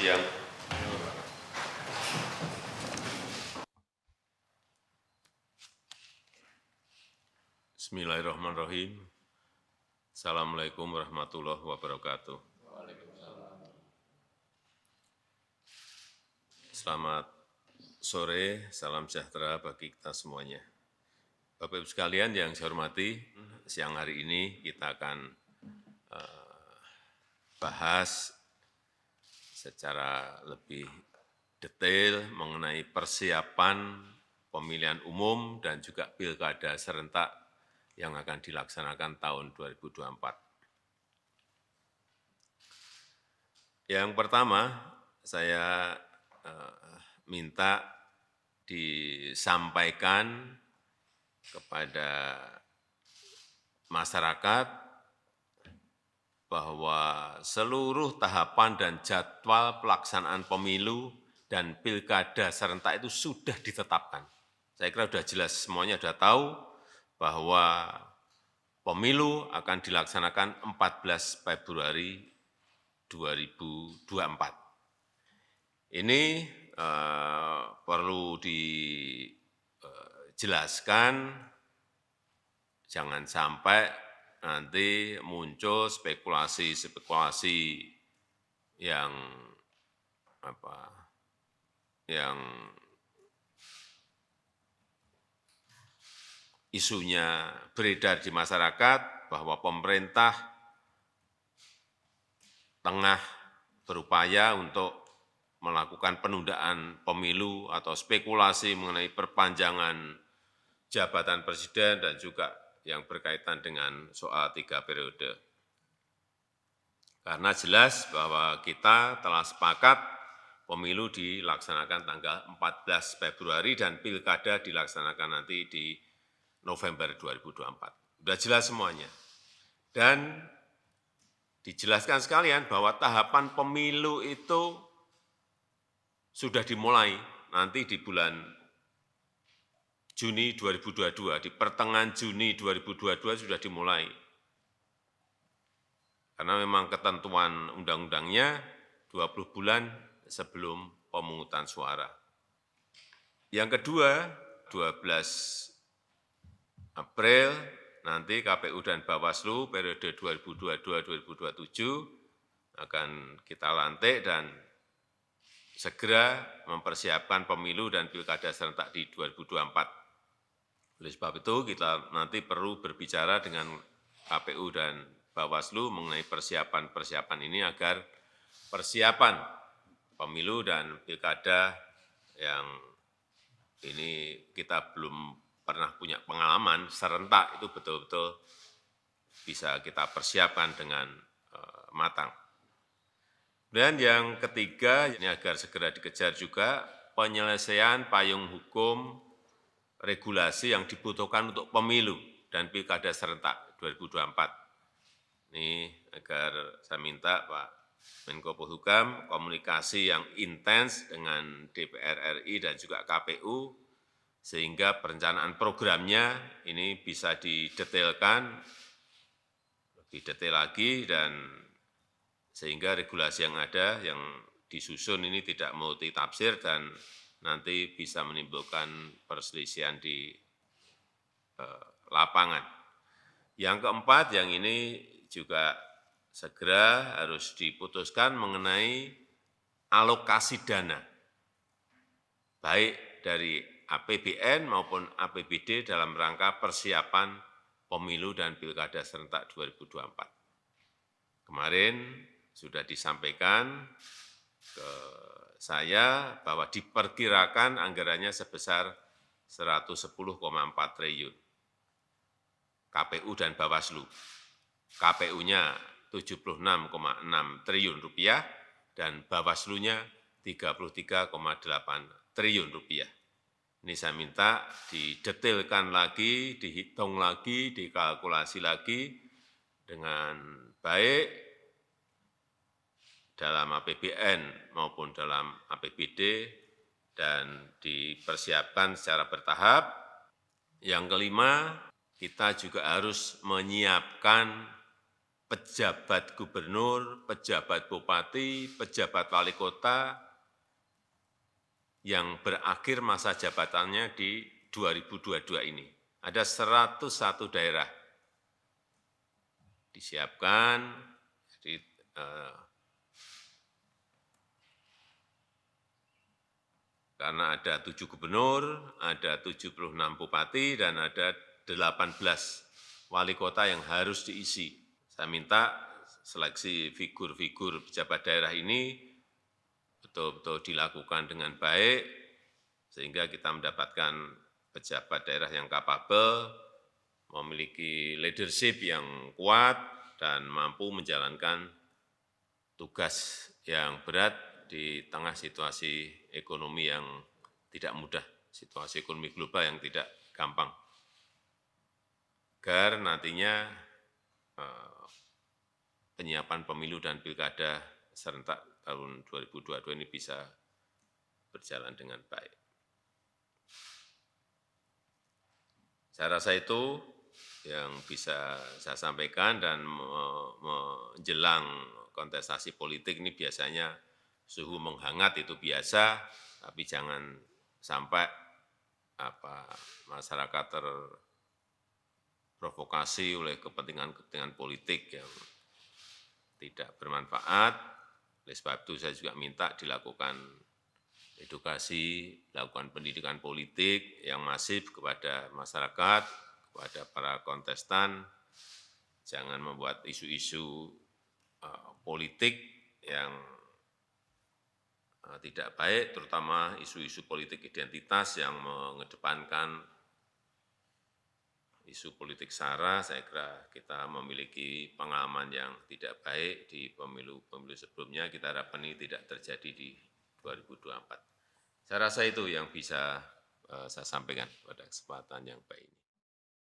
siang. Bismillahirrahmanirrahim. Assalamualaikum warahmatullahi wabarakatuh. Selamat sore, salam sejahtera bagi kita semuanya. Bapak Ibu sekalian yang saya hormati, siang hari ini kita akan bahas secara lebih detail mengenai persiapan pemilihan umum dan juga pilkada serentak yang akan dilaksanakan tahun 2024. Yang pertama, saya minta disampaikan kepada masyarakat bahwa seluruh tahapan dan jadwal pelaksanaan pemilu dan pilkada serentak itu sudah ditetapkan. Saya kira sudah jelas, semuanya sudah tahu bahwa pemilu akan dilaksanakan 14 Februari 2024. Ini perlu dijelaskan, jangan sampai nanti muncul spekulasi-spekulasi yang isunya beredar di masyarakat bahwa pemerintah tengah berupaya untuk melakukan penundaan pemilu atau spekulasi mengenai perpanjangan jabatan presiden dan juga yang berkaitan dengan soal 3 periode. Karena jelas bahwa kita telah sepakat pemilu dilaksanakan tanggal 14 Februari dan pilkada dilaksanakan nanti di November 2024. Sudah jelas semuanya. Dan dijelaskan sekalian bahwa tahapan pemilu itu sudah dimulai nanti di bulan Juni 2022, di pertengahan Juni 2022 sudah dimulai. Karena memang ketentuan undang-undangnya 20 bulan sebelum pemungutan suara. Yang kedua, 12 April nanti KPU dan Bawaslu periode 2022-2027 akan kita lantik dan segera mempersiapkan pemilu dan pilkada serentak di 2024. Oleh sebab itu, kita nanti perlu berbicara dengan KPU dan Bawaslu mengenai persiapan-persiapan ini agar persiapan pemilu dan pilkada yang ini kita belum pernah punya pengalaman serentak itu betul-betul bisa kita persiapkan dengan matang. Dan yang ketiga, ini agar segera dikejar juga penyelesaian payung hukum regulasi yang dibutuhkan untuk pemilu dan pilkada serentak 2024. Ini agar saya minta Pak Menko Polhukam komunikasi yang intens dengan DPR RI dan juga KPU sehingga perencanaan programnya ini bisa didetailkan lebih detail lagi dan sehingga regulasi yang ada yang disusun ini tidak multitafsir dan nanti bisa menimbulkan perselisihan di lapangan. Yang keempat, yang ini juga segera harus diputuskan mengenai alokasi dana, baik dari APBN maupun APBD dalam rangka persiapan pemilu dan pilkada serentak 2024. Kemarin sudah disampaikan ke saya bahwa diperkirakan anggarannya sebesar 110,4 triliun. KPU dan Bawaslu. KPU-nya 76,6 triliun rupiah dan Bawaslu-nya 33,8 triliun rupiah. Ini saya minta didetailkan lagi, dihitung lagi, dikalkulasi lagi dengan baik dalam APBN maupun dalam APBD dan dipersiapkan secara bertahap. Yang kelima, kita juga harus menyiapkan pejabat gubernur, pejabat bupati, pejabat wali kota yang berakhir masa jabatannya di 2022 ini. Ada 101 daerah disiapkan, jadi karena ada 7 gubernur, ada 76 bupati, dan ada 18 wali kota yang harus diisi. Saya minta seleksi figur-figur pejabat daerah ini betul-betul dilakukan dengan baik, sehingga kita mendapatkan pejabat daerah yang kapabel, memiliki leadership yang kuat, dan mampu menjalankan tugas yang berat di tengah situasi ekonomi yang tidak mudah, situasi ekonomi global yang tidak gampang. Agar nantinya penyiapan pemilu dan pilkada serentak tahun 2022 ini bisa berjalan dengan baik. Saya rasa itu yang bisa saya sampaikan, dan menjelang kontestasi politik ini biasanya suhu menghangat, itu biasa, tapi jangan sampai masyarakat terprovokasi oleh kepentingan-kepentingan politik yang tidak bermanfaat. Oleh sebab itu saya juga minta dilakukan edukasi, lakukan pendidikan politik yang masif kepada masyarakat, kepada para kontestan. Jangan membuat isu-isu politik yang tidak baik, terutama isu-isu politik identitas yang mengedepankan isu politik SARA. Saya kira kita memiliki pengalaman yang tidak baik di pemilu-pemilu sebelumnya. Kita harapkan ini tidak terjadi di 2024. Saya rasa itu yang bisa saya sampaikan pada kesempatan yang baik ini.